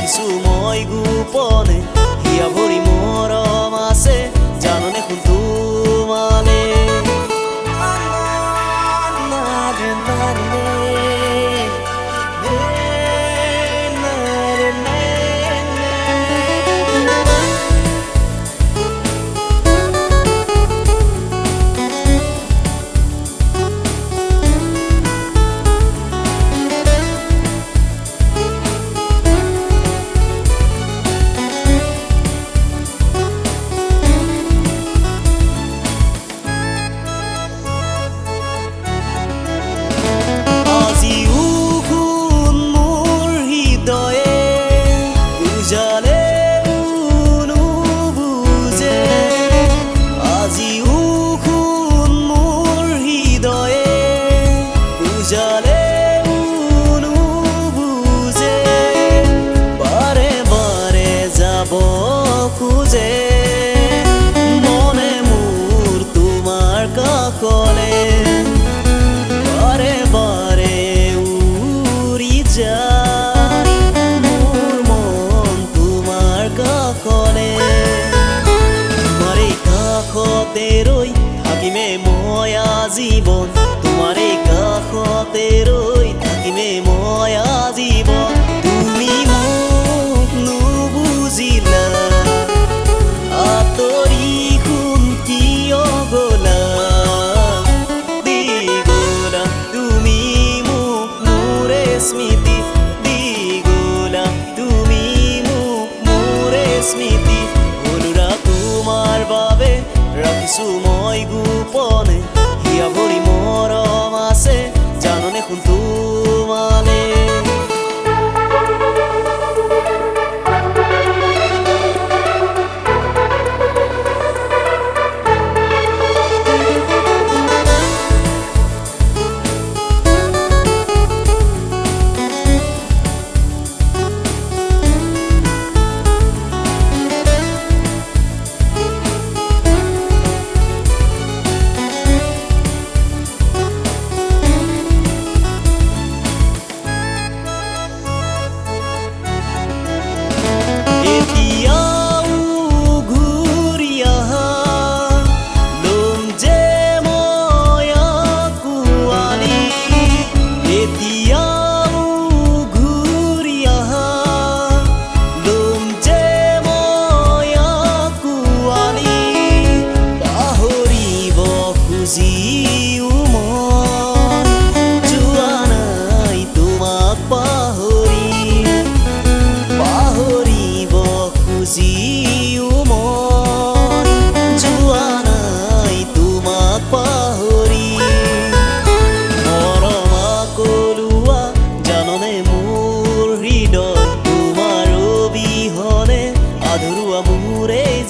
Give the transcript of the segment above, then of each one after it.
ৰাখিছো মই গোপনে হিয়া ভৰি মৰম আছে জাননে কোন তোমালে মনে মোৰ তোমাৰ কাষলে বাৰে বাৰে উৰি যায় মোৰ মন তোমাৰ কাষলে তোমাৰ এই কাষতে ৰৈ থাকিমে মই আজীৱন তোমাৰ এই কাষতে ৰৈ থাকিমে মই আজীৱন তুমি মোক নুবুজিলা স্মৃতি দিগোলা তুমি মোক মোৰে স্মৃতি অনুৰা তোমাৰ বাবে ৰাখিছো মই গোপনে হিয়া ভৰি মৰম আছে জাননে কোন তোমালে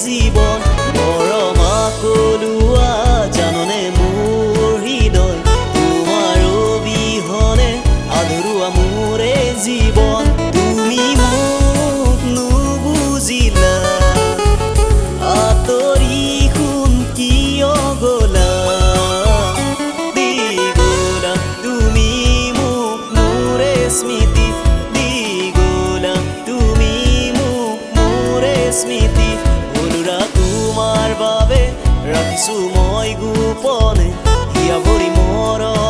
জীবন মৰমা কলুৱা জাননে মোৰ হৃদয় তোমাৰ অবিহনে আধৰুৱা মোৰে জীৱন তুমি মোক নুবুজিলা আঁতৰি কোন কিয় গলা দিগোলা তুমি মোক মোৰে স্মৃতি দিগোলা তুমি মোক মোৰে স্মৃতি তোমাৰ বাবে ৰাখিছো মই গোপনে হিয়া ভৰি মৰম